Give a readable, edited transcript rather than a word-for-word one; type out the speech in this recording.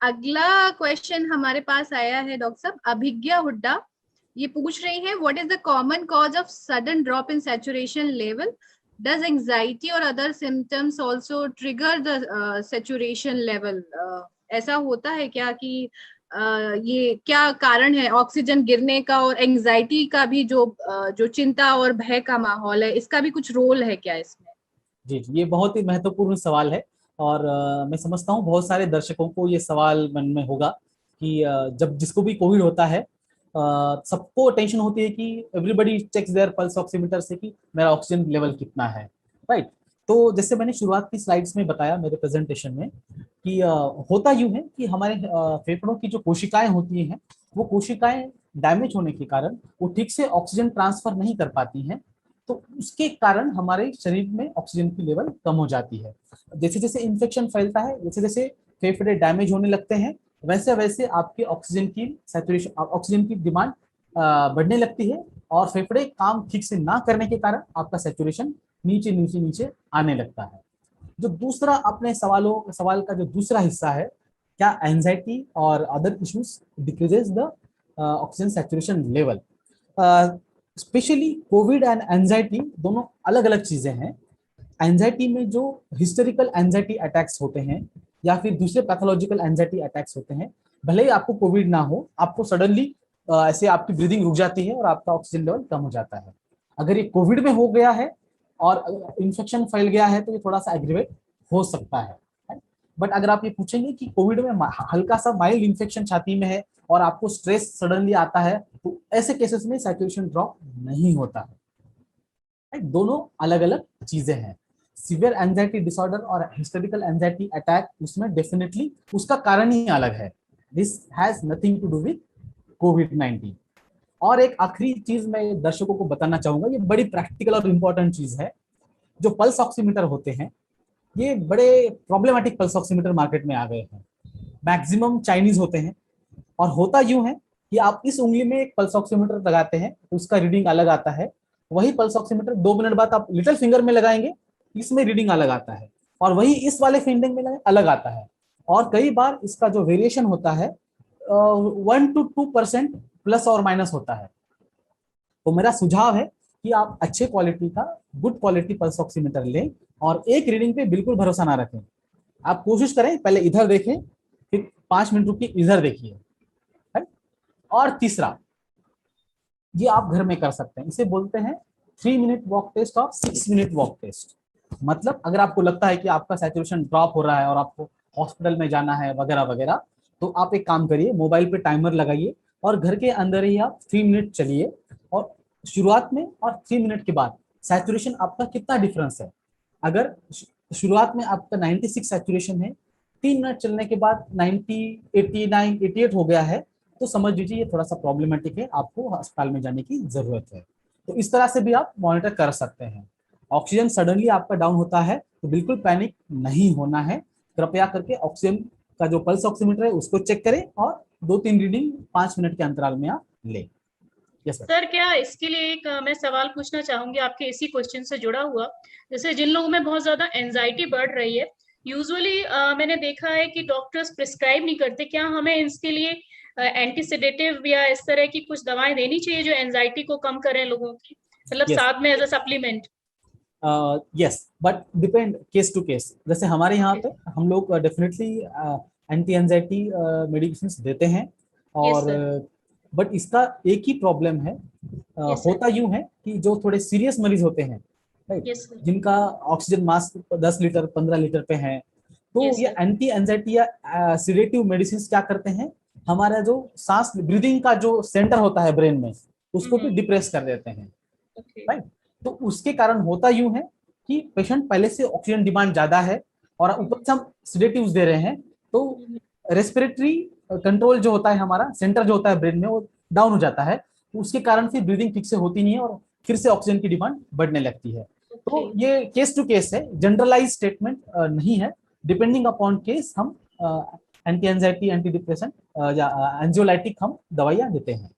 अगला क्वेश्चन हमारे पास आया है डॉक्टर साहब, अभिज्ञा हुड्डा ये पूछ रही हैं, what is the common cause of sudden drop in saturation level? Does anxiety और other symptoms also trigger the saturation level? ऐसा होता है क्या कि ये क्या कारण है ऑक्सीजन गिरने का, और एंजाइटी का भी जो चिंता और भय का माहौल है, इसका भी कुछ रोल है क्या इसमें? जी जी, ये बहुत ही महत्वपूर्ण सवाल है। और मैं समझता हूँ बहुत सारे दर्शकों को ये सवाल मन में होगा कि जब जिसको भी कोविड होता है सबको टेंशन होती है कि everybody checks their pulse oximeter से कि मेरा ऑक्सीजन लेवल कितना है, राइट। तो जैसे मैंने शुरुआत की स्लाइड्स में बताया मेरे प्रेजेंटेशन में कि होता यूं है कि हमारे फेफड़ों की जो कोशिकाएं होती हैं वो कोशिकाएं डैमेज होने के कारण वो ठीक से ऑक्सीजन ट्रांसफर नहीं कर पाती हैं। तो उसके कारण हमारे शरीर में ऑक्सीजन की लेवल कम हो जाती है। जैसे जैसे इन्फेक्शन फैलता है, जैसे जैसे फेफड़े डैमेज होने लगते हैं, वैसे वैसे आपके ऑक्सीजन की सैचुरेशन, ऑक्सीजन की डिमांड बढ़ने लगती है और फेफड़े काम ठीक से ना करने के कारण आपका सैचुरेशन नीचे नीचे नीचे आने लगता है। जो दूसरा अपने सवाल का जो दूसरा हिस्सा है, क्या एंजाइटी और other issues decreases the oxygen saturation level? Specially Covid and anxiety दोनों अलग अलग चीजें हैं। एंजाइटी में जो हिस्टोरिकल एंजाइटी अटैक्स होते हैं या फिर दूसरे पैथोलॉजिकल एंजाइटी अटैक्स होते हैं, भले ही आपको कोविड ना हो, आपको सडनली ऐसे आपकी ब्रीदिंग रुक जाती है और आपका ऑक्सीजन लेवल कम हो जाता है। अगर ये कोविड में हो गया है और इन्फेक्शन फैल गया है तो ये थोड़ा सा एग्रीवेट हो सकता है। बट अगर आप ये पूछेंगे कि कोविड में हल्का सा माइल्ड इन्फेक्शन छाती में है और आपको स्ट्रेस सडनली आता है, तो ऐसे केसेस में सैचुरेशन ड्रॉप नहीं होता है। दोनों अलग अलग चीजें हैं। सीवियर एंजाइटी डिसऑर्डर और हिस्टेरिकल एंजाइटी अटैक, उसमें डेफिनेटली उसका कारण ही अलग है। This has nothing to do with कोविड-19। और एक आखिरी चीज मैं दर्शकों को बताना चाहूंगा, ये बड़ी प्रैक्टिकल और इंपॉर्टेंट चीज है। जो पल्स ऑक्सीमीटर होते हैं, ये बड़े प्रॉब्लमेटिक पल्स ऑक्सीमीटर मार्केट में आ गए हैं। मैक्सिमम चाइनीज होते हैं और होता यूं है कि आप इस उंगली में एक पल्स ऑक्सीमीटर लगाते हैं तो उसका रीडिंग अलग आता है। वही पल्स ऑक्सीमीटर 2 मिनट बाद आप लिटिल फिंगर में लगाएंगे, इसमें रीडिंग अलग आता है, और वही इस वाले फिंगर में लगाएंगे अलग आता है। और कई बार इसका जो वेरिएशन होता है 1 to 2% प्लस और माइनस होता है। तो मेरा सुझाव है कि आप अच्छे क्वालिटी का गुड क्वालिटी पल्स ऑक्सीमीटर लें और एक रीडिंग पे बिल्कुल भरोसा ना रखें। आप कोशिश करें, पहले इधर देखें, फिर 5 मिनट रुकिए, इधर देखिए। और तीसरा, ये आप घर में कर सकते हैं, इसे बोलते हैं 3 मिनट वॉक टेस्ट और 6 मिनट वॉक टेस्ट। मतलब अगर आपको लगता है कि आपका सैचुरेशन ड्रॉप हो रहा है और आपको हॉस्पिटल में जाना है वगैरह वगैरह, तो आप एक काम करिए, मोबाइल पे टाइमर लगाइए और घर के अंदर ही आप 3 मिनट चलिए। और शुरुआत में और 3 मिनट के बाद सैचुरेशन आपका कितना डिफरेंस है। अगर शुरुआत में आपका 96 सैचुरेशन है, 3 मिनट चलने के बाद 90, 89, 88 हो गया है, तो समझ लीजिए ये थोड़ा सा प्रॉब्लमेटिक है, आपको अस्पताल में जाने की जरूरत है। तो इस तरह से भी आप मॉनिटर कर सकते हैं। ऑक्सीजन सडनली आपका डाउन होता है तो बिल्कुल पैनिक नहीं होना है। कृपया करके ऑक्सीजन का जो पल्स ऑक्सीमीटर है उसको चेक करें और 2-3 रीडिंग 5 मिनट के अंतराल में आप लें। Yes sir. सर, क्या इसके लिए एक मैं सवाल पूछना चाहूंगी आपके इसी क्वेश्चन से जुड़ा हुआ। जैसे जिन लोगों में बहुत ज्यादा एंजाइटी बढ़ रही है, यूजुअली मैंने देखा है कि डॉक्टर्स प्रिस्क्राइब नहीं करते। क्या हमें इसके लिए एंटी सेडेटिव या इस तरह की कुछ दवाएं देनी चाहिए जो एंजाइटी को कम करें लोगों की, मतलब यस साथ में as a supplement? Yes, but depend case to case. जैसे हमारे यहाँ पे हम लोग डेफिनेटली एंटी एंजाइटी मेडिकेशन देते हैं। यस और सर। बट इसका एक ही प्रॉब्लम है, यस सर। होता यूं है कि जो थोड़े सीरियस मरीज होते हैं, राइट, यस सर। जिनका ऑक्सीजन मास्क 10 लीटर 15 लीटर पे है, तो यस ये सर। एंटी एंजाइटी या सिडेटिव मेडिसिन क्या करते हैं, हमारा जो सांस ब्रीदिंग का जो सेंटर होता है ब्रेन में, उसको भी डिप्रेस कर देते हैं, ओके। राइट। तो उसके कारण होता यूं है कि पेशेंट पहले से ऑक्सीजन डिमांड ज्यादा है और ऊपर से हम सिडेटिव्स दे रहे हैं, तो रेस्पिरेटरी कंट्रोल जो होता है, हमारा सेंटर जो होता है ब्रेन में, वो डाउन हो जाता है। तो उसके कारण फिर ब्रीदिंग ठीक से होती नहीं है और फिर से ऑक्सीजन की डिमांड बढ़ने लगती है। तो ये केस टू केस है, जनरलाइज स्टेटमेंट नहीं है। डिपेंडिंग अपॉन केस हम एंटी एंजाइटी, एंटी डिप्रेशन या एंजियोलाइटिक हम दवाइयाँ देते हैं।